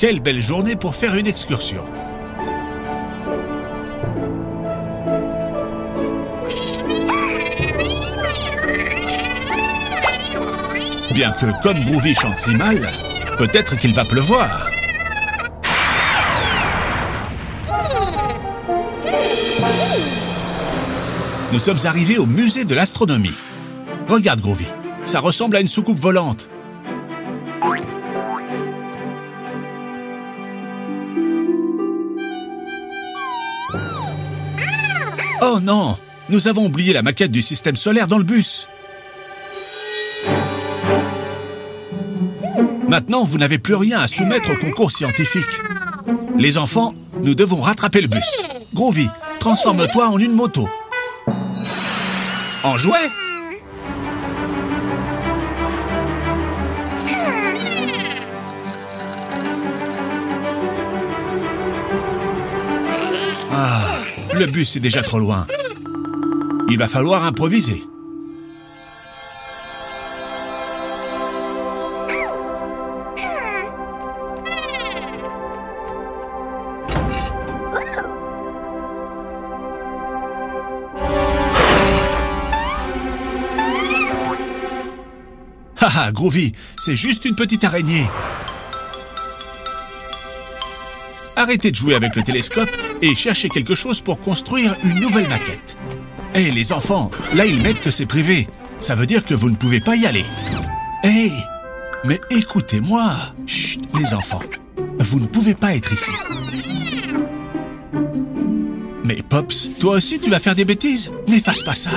Quelle belle journée pour faire une excursion. Bien que comme Groovy chante si mal, peut-être qu'il va pleuvoir. Nous sommes arrivés au musée de l'astronomie. Regarde Groovy, ça ressemble à une soucoupe volante. Oh non, nous avons oublié la maquette du système solaire dans le bus. Maintenant, vous n'avez plus rien à soumettre au concours scientifique. Les enfants, nous devons rattraper le bus. Groovy, transforme-toi en une moto. En jouet? Ah, le bus est déjà trop loin. Il va falloir improviser. Haha, Groovy, c'est juste une petite araignée. Arrêtez de jouer avec le télescope et cherchez quelque chose pour construire une nouvelle maquette. Hé, les enfants, là ils mettent que c'est privé. Ça veut dire que vous ne pouvez pas y aller. Hé, mais écoutez-moi. Chut, les enfants, vous ne pouvez pas être ici. Mais Pops, toi aussi tu vas faire des bêtises? N'efface pas ça.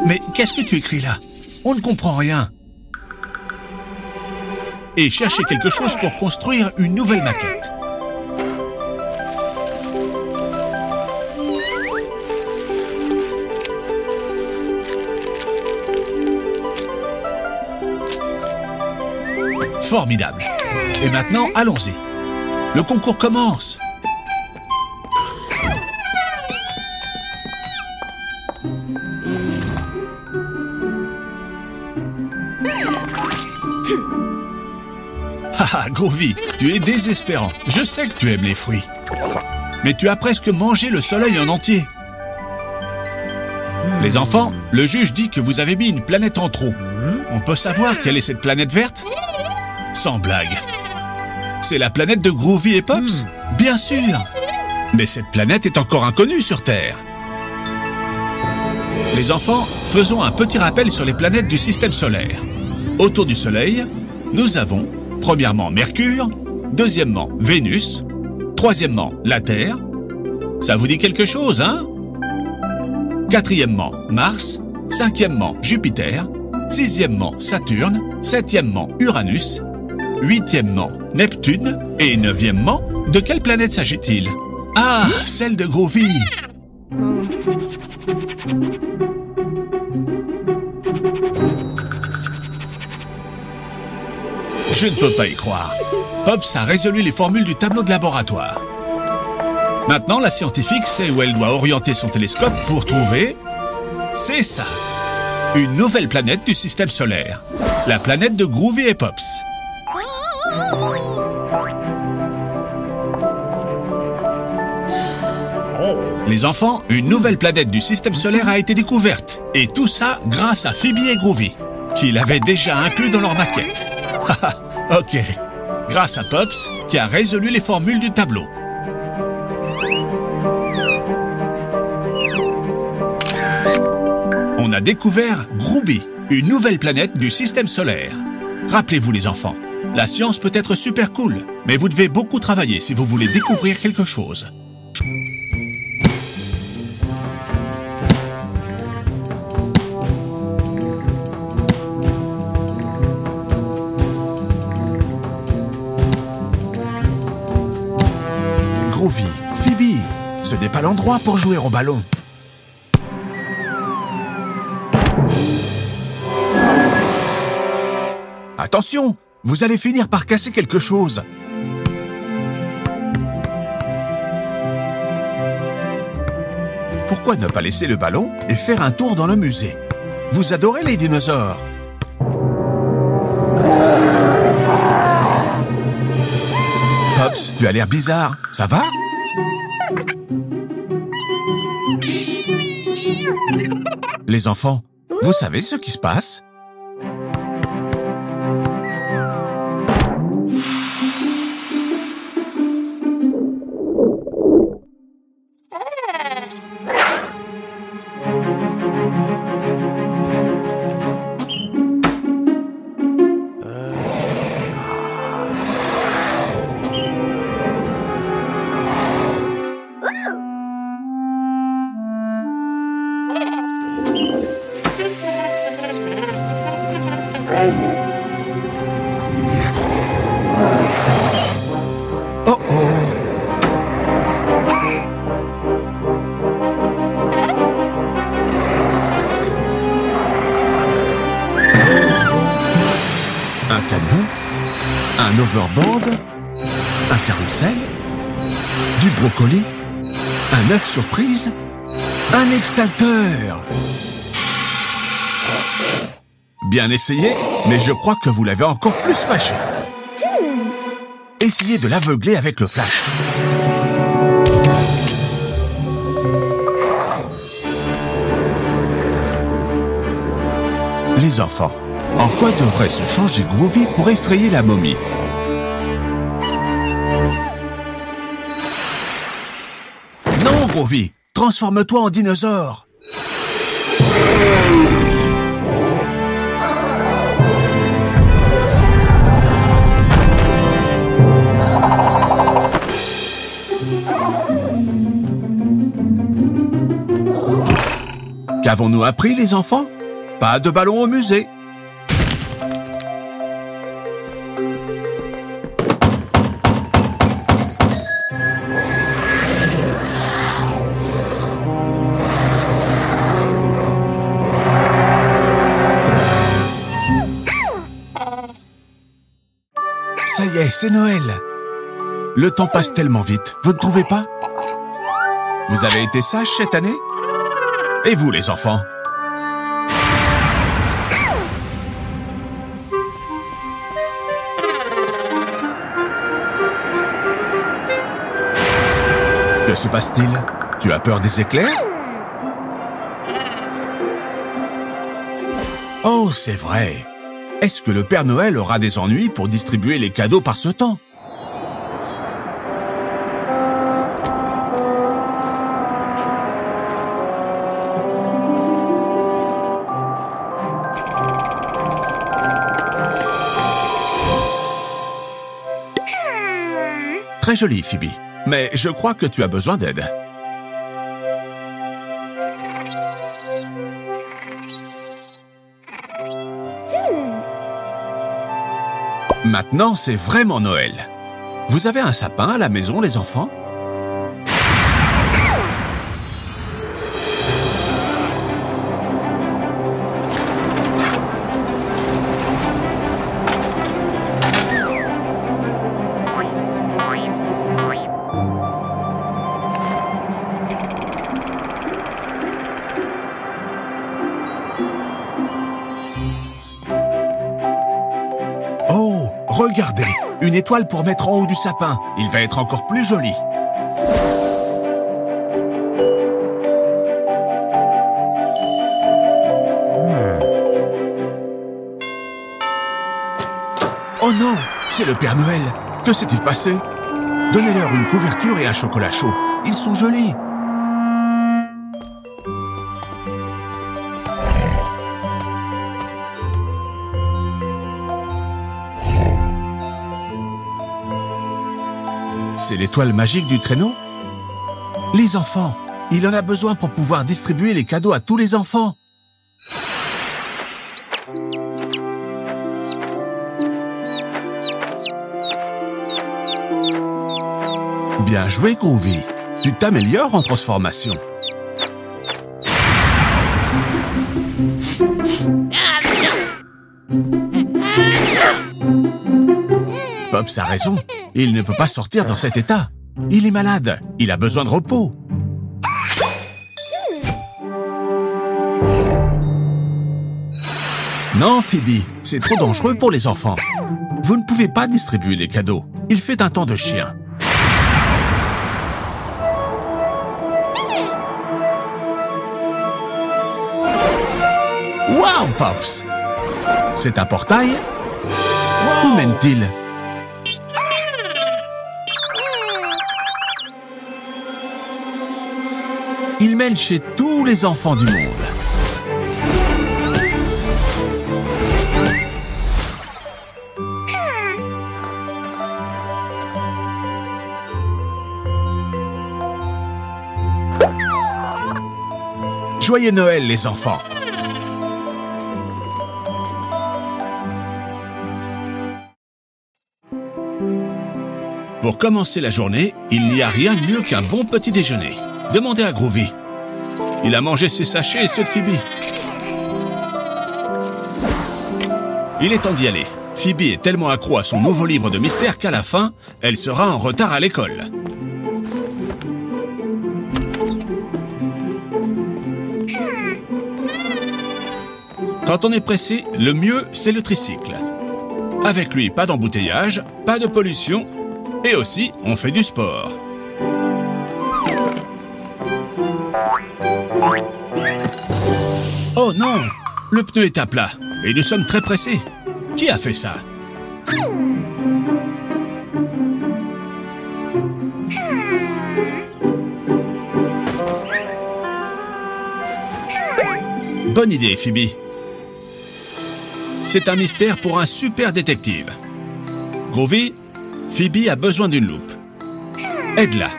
Mais qu'est-ce que tu écris là? On ne comprend rien. Et cherchez quelque chose pour construire une nouvelle maquette. Formidable. Et maintenant, allons-y. Le concours commence. Haha, Groovy, tu es désespérant. Je sais que tu aimes les fruits. Mais tu as presque mangé le soleil en entier. Les enfants, le juge dit que vous avez mis une planète en trop. On peut savoir quelle est cette planète verte? Sans blague. C'est la planète de Groovy et Pops? Bien sûr. Mais cette planète est encore inconnue sur Terre. Les enfants, faisons un petit rappel sur les planètes du système solaire. Autour du Soleil, nous avons premièrement Mercure, deuxièmement Vénus, troisièmement la Terre. Ça vous dit quelque chose, hein? Quatrièmement Mars, cinquièmement Jupiter, sixièmement Saturne, septièmement Uranus, huitièmement Neptune et neuvièmement, de quelle planète s'agit-il? Ah, celle de Groovy. Je ne peux pas y croire. Pops a résolu les formules du tableau de laboratoire. Maintenant, la scientifique sait où elle doit orienter son télescope pour trouver... C'est ça! Une nouvelle planète du système solaire. La planète de Groovy et Pops. Les enfants, une nouvelle planète du système solaire a été découverte. Et tout ça grâce à Phoebe et Groovy, qui l'avaient déjà inclus dans leur maquette. Ok. Grâce à Pops, qui a résolu les formules du tableau. On a découvert Groovy, une nouvelle planète du système solaire. Rappelez-vous les enfants, la science peut être super cool, mais vous devez beaucoup travailler si vous voulez découvrir quelque chose. Groovy, Phoebe, ce n'est pas l'endroit pour jouer au ballon. Attention, vous allez finir par casser quelque chose. Pourquoi ne pas laisser le ballon et faire un tour dans le musée? Vous adorez les dinosaures. Pops, tu as l'air bizarre. Ça va? Les enfants, vous savez ce qui se passe? Oh oh! Un camion, un overboard, un carrousel, du brocoli, un œuf surprise, un extincteur. Bien essayé, mais je crois que vous l'avez encore plus fâché. Essayez de l'aveugler avec le flash. Les enfants, en quoi devrait se changer Groovy pour effrayer la momie? Non, Groovy, transforme-toi en dinosaure. Qu'avons-nous appris, les enfants? Pas de ballon au musée. Ça y est, c'est Noël. Le temps passe tellement vite, vous ne trouvez pas? Vous avez été sages cette année? Et vous, les enfants? Que se passe-t-il? Tu as peur des éclairs? Oh, c'est vrai. Est-ce que le Père Noël aura des ennuis pour distribuer les cadeaux par ce temps? Très joli, Phoebe. Mais je crois que tu as besoin d'aide. Maintenant, c'est vraiment Noël. Vous avez un sapin à la maison, les enfants? Regardez, une étoile pour mettre en haut du sapin. Il va être encore plus joli. Oh non, c'est le Père Noël. Que s'est-il passé? Donnez-leur une couverture et un chocolat chaud. Ils sont jolis. C'est l'étoile magique du traîneau? Les enfants, il en a besoin pour pouvoir distribuer les cadeaux à tous les enfants. Bien joué, Groovy. Tu t'améliores en transformation. Pops a raison. Il ne peut pas sortir dans cet état. Il est malade. Il a besoin de repos. Non, Phoebe, c'est trop dangereux pour les enfants. Vous ne pouvez pas distribuer les cadeaux. Il fait un temps de chien. Wow, Pops! C'est un portail? Où mène-t-il? Il mène chez tous les enfants du monde. Joyeux Noël, les enfants! Pour commencer la journée, il n'y a rien de mieux qu'un bon petit déjeuner. Demandez à Groovy. Il a mangé ses sachets et ceux de Phoebe. Il est temps d'y aller. Phoebe est tellement accro à son nouveau livre de mystère qu'à la fin, elle sera en retard à l'école. Quand on est pressé, le mieux, c'est le tricycle. Avec lui, pas d'embouteillage, pas de pollution, et aussi, on fait du sport. Oh non! Le pneu est à plat, et nous sommes très pressés. Qui a fait ça? Bonne idée, Phoebe. C'est un mystère pour un super détective. Groovy, Phoebe a besoin d'une loupe. Aide-la.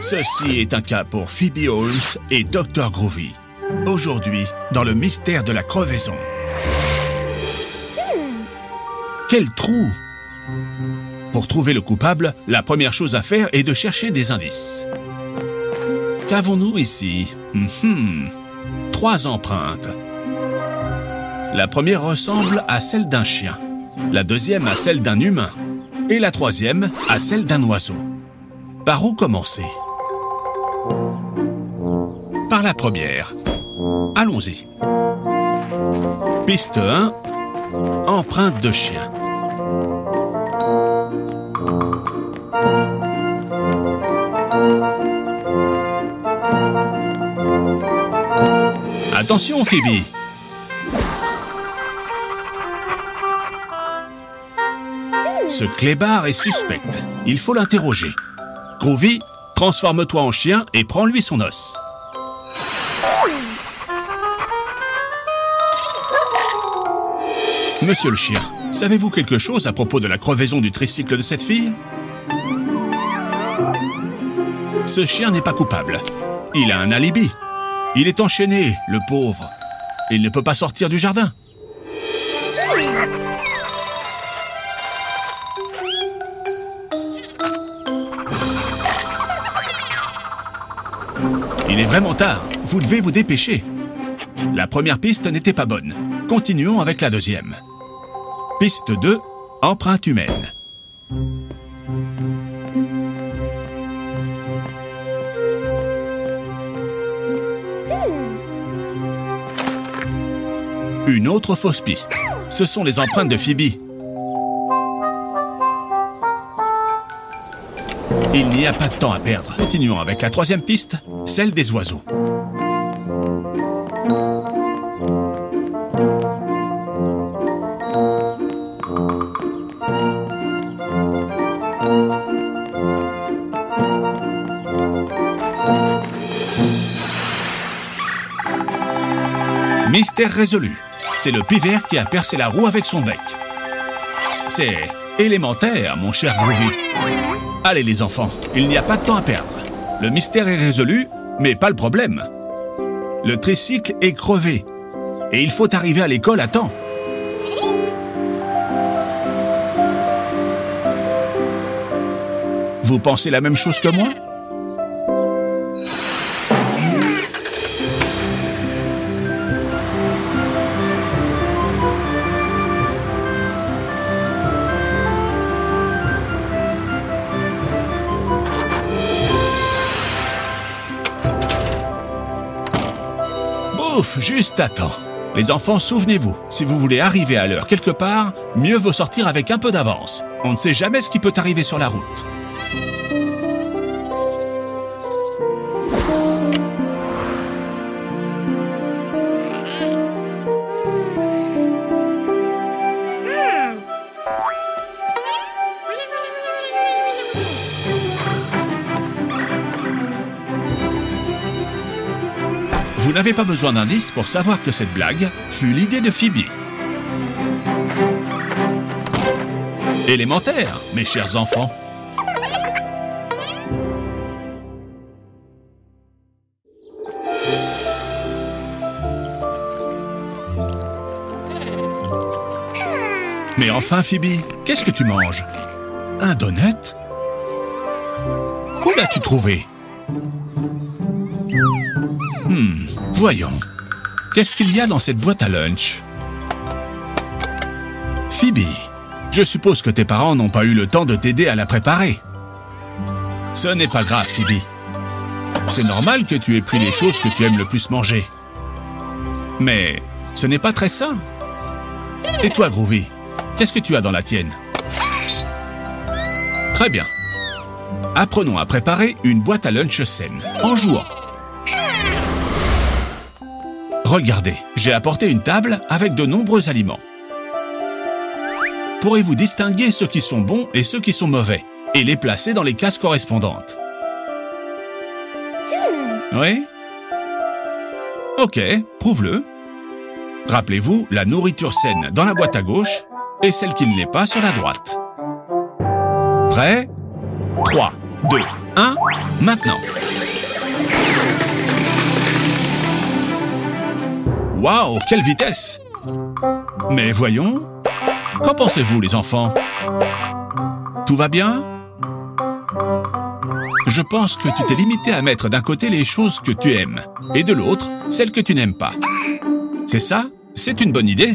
Ceci est un cas pour Phoebe Holmes et Dr. Groovy. Aujourd'hui, dans le mystère de la crevaison. Quel trou! Pour trouver le coupable, la première chose à faire est de chercher des indices. Qu'avons-nous ici? 3 empreintes. La première ressemble à celle d'un chien, la deuxième à celle d'un humain, et la troisième à celle d'un oiseau. Par où commencer? Par la première. Allons-y. Piste 1, empreinte de chien. Attention, Phoebe! Ce clébard est suspect. Il faut l'interroger. Groovy, transforme-toi en chien et prends-lui son os. Monsieur le chien, savez-vous quelque chose à propos de la crevaison du tricycle de cette fille? Ce chien n'est pas coupable. Il a un alibi. Il est enchaîné, le pauvre. Il ne peut pas sortir du jardin. Il est vraiment tard. Vous devez vous dépêcher. La première piste n'était pas bonne. Continuons avec la deuxième. Piste 2, empreinte humaine. Une autre fausse piste. Ce sont les empreintes de Phoebe. Il n'y a pas de temps à perdre. Continuons avec la troisième piste, celle des oiseaux. Mystère résolu. C'est le pivert qui a percé la roue avec son bec. C'est élémentaire, mon cher Groovy. Allez les enfants, il n'y a pas de temps à perdre. Le mystère est résolu, mais pas le problème. Le tricycle est crevé. Et il faut arriver à l'école à temps. Vous pensez la même chose que moi ? Ouf, juste à temps. Les enfants, souvenez-vous, si vous voulez arriver à l'heure quelque part, mieux vaut sortir avec un peu d'avance. On ne sait jamais ce qui peut arriver sur la route. n'avez pas besoin d'indices pour savoir que cette blague fut l'idée de Phoebe. Élémentaire, mes chers enfants. Mais enfin, Phoebe, qu'est-ce que tu manges? Un donut? Où l'as-tu trouvé? Voyons. Qu'est-ce qu'il y a dans cette boîte à lunch? Phoebe, je suppose que tes parents n'ont pas eu le temps de t'aider à la préparer. Ce n'est pas grave, Phoebe. C'est normal que tu aies pris les choses que tu aimes le plus manger. Mais ce n'est pas très sain. Et toi, Groovy, qu'est-ce que tu as dans la tienne? Très bien. Apprenons à préparer une boîte à lunch saine, en jouant. Regardez, j'ai apporté une table avec de nombreux aliments. Pourrez-vous distinguer ceux qui sont bons et ceux qui sont mauvais, et les placer dans les cases correspondantes? Oui? Ok, prouve-le. Rappelez-vous, la nourriture saine dans la boîte à gauche et celle qui ne l'est pas sur la droite. Prêt? 3, 2, 1, maintenant. Waouh, quelle vitesse! Mais voyons, qu'en pensez-vous les enfants? Tout va bien? Je pense que tu t'es limité à mettre d'un côté les choses que tu aimes et de l'autre, celles que tu n'aimes pas. C'est ça? C'est une bonne idée.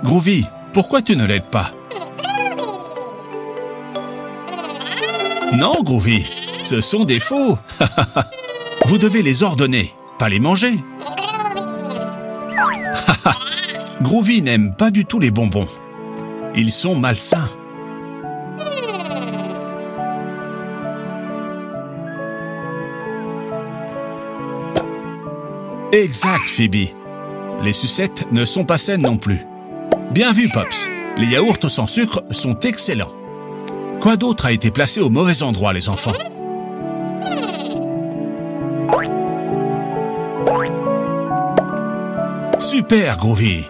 Groovy, pourquoi tu ne l'aides pas? Non, Groovy, ce sont des faux. Vous devez les ordonner, pas les manger. Groovy n'aime pas du tout les bonbons. Ils sont malsains. Exact, Phoebe. Les sucettes ne sont pas saines non plus. Bien vu, Pops. Les yaourts sans sucre sont excellents. Quoi d'autre a été placé au mauvais endroit, les enfants? Super, Groovy.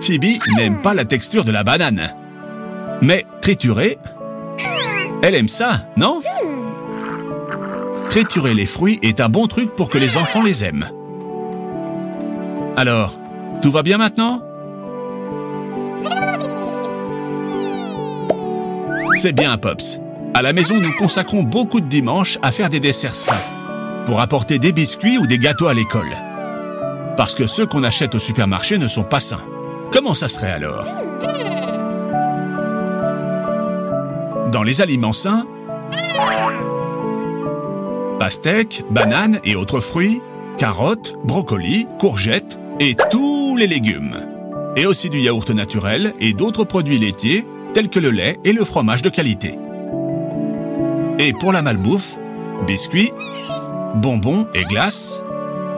Phoebe n'aime pas la texture de la banane. Mais triturer, elle aime ça, non? Triturer les fruits est un bon truc pour que les enfants les aiment. Alors, tout va bien maintenant? C'est bien, Pops. À la maison, nous consacrons beaucoup de dimanches à faire des desserts sains, pour apporter des biscuits ou des gâteaux à l'école. Parce que ceux qu'on achète au supermarché ne sont pas sains. Comment ça serait alors? Dans les aliments sains, pastèques, bananes et autres fruits, carottes, brocolis, courgettes et tous les légumes. Et aussi du yaourt naturel et d'autres produits laitiers tels que le lait et le fromage de qualité. Et pour la malbouffe, biscuits, bonbons et glaces,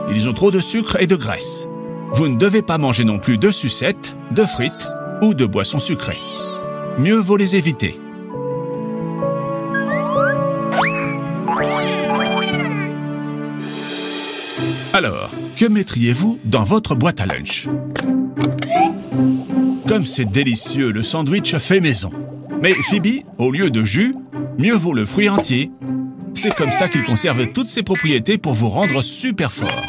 ils ont trop de sucre et de graisse. Vous ne devez pas manger non plus de sucettes, de frites ou de boissons sucrées. Mieux vaut les éviter. Alors, que mettriez-vous dans votre boîte à lunch? Comme c'est délicieux, le sandwich fait maison. Mais Phoebe, au lieu de jus, mieux vaut le fruit entier. C'est comme ça qu'il conserve toutes ses propriétés pour vous rendre super fort.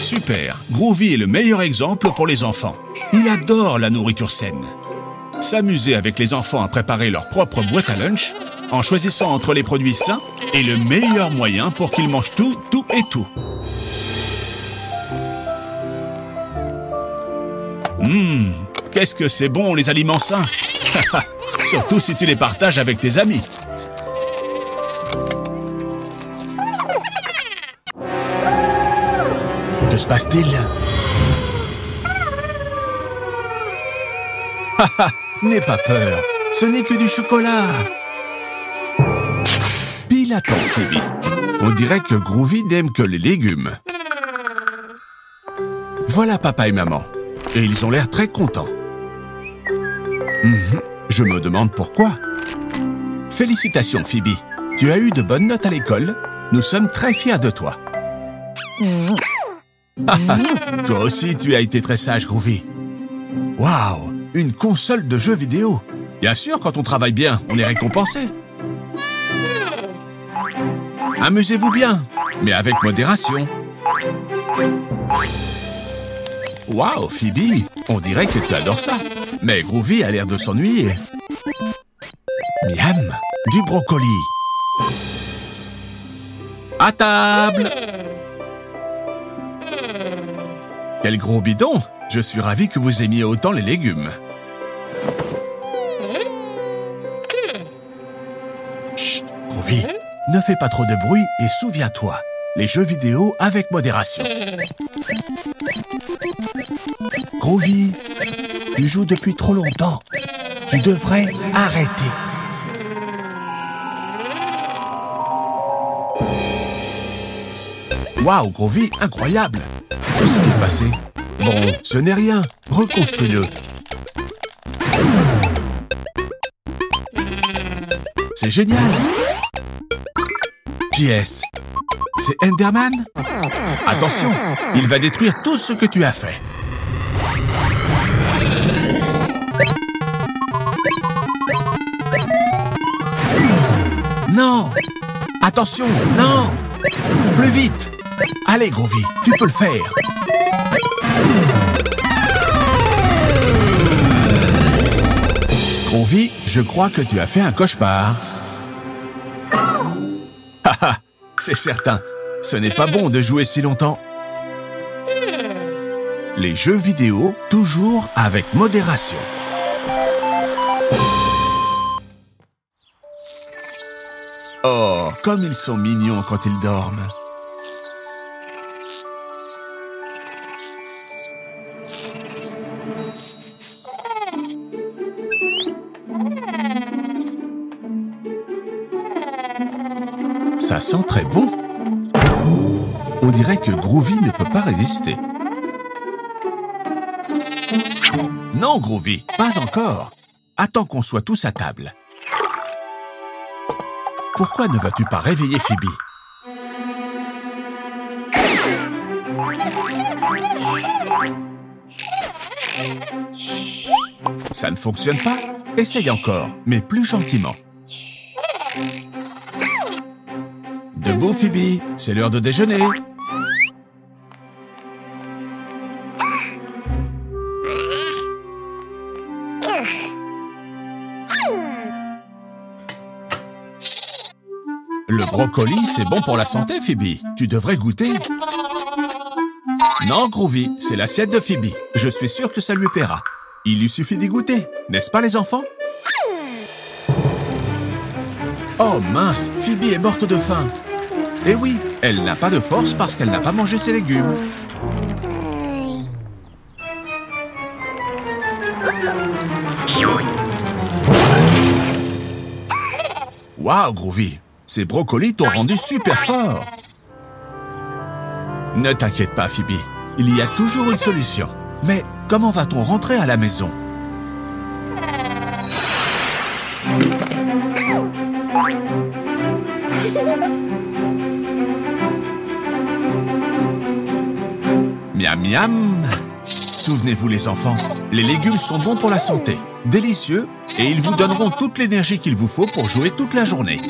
Super, Groovy est le meilleur exemple pour les enfants. Il adore la nourriture saine. S'amuser avec les enfants à préparer leur propre boîte à lunch, en choisissant entre les produits sains, est le meilleur moyen pour qu'ils mangent tout, tout et tout. Qu'est-ce que c'est bon les aliments sains. Surtout si tu les partages avec tes amis. Que se passe-t-il? N'aie pas peur, ce n'est que du chocolat. Pile à temps, Phoebe. On dirait que Groovy n'aime que les légumes. Voilà papa et maman. Et ils ont l'air très contents. Je me demande pourquoi. Félicitations, Phoebe. Tu as eu de bonnes notes à l'école. Nous sommes très fiers de toi. Toi aussi, tu as été très sage, Groovy. Waouh, une console de jeux vidéo. Bien sûr, quand on travaille bien, on est récompensé. Amusez-vous bien, mais avec modération. Waouh, Phoebe, on dirait que tu adores ça. Mais Groovy a l'air de s'ennuyer. Miam, du brocoli. À table. Quel gros bidon! Je suis ravi que vous aimiez autant les légumes. Chut, Groovy, ne fais pas trop de bruit et souviens-toi, les jeux vidéo avec modération. Groovy, tu joues depuis trop longtemps. Tu devrais arrêter. Waouh, Groovy, incroyable! Que s'est-il passé? Bon, ce n'est rien. Reconstruis-le. C'est génial! Qui est-ce? C'est Enderman? Attention, il va détruire tout ce que tu as fait. Non! Attention, non! Plus vite! Allez, Groovy, tu peux le faire! Groovy, je crois que tu as fait un cauchemar. Haha, c'est certain, ce n'est pas bon de jouer si longtemps. Les jeux vidéo, toujours avec modération. Oh, comme ils sont mignons quand ils dorment. Ça sent très bon. On dirait que Groovy ne peut pas résister. Non, Groovy, pas encore. Attends qu'on soit tous à table. Pourquoi ne vas-tu pas réveiller Phoebe? Ça ne fonctionne pas? Essaye encore, mais plus gentiment. Debout, Phoebe, c'est l'heure de déjeuner. Le brocoli, c'est bon pour la santé, Phoebe. Tu devrais goûter. Non, Groovy, c'est l'assiette de Phoebe. Je suis sûr que ça lui plaira. Il lui suffit d'y goûter, n'est-ce pas, les enfants? Oh mince, Phoebe est morte de faim. Eh oui, elle n'a pas de force parce qu'elle n'a pas mangé ses légumes. Waouh, Groovy, ces brocolis t'ont rendu super fort. Ne t'inquiète pas, Phoebe, il y a toujours une solution. Mais comment va-t-on rentrer à la maison? Miam miam. Souvenez-vous les enfants, les légumes sont bons pour la santé, délicieux, et ils vous donneront toute l'énergie qu'il vous faut pour jouer toute la journée.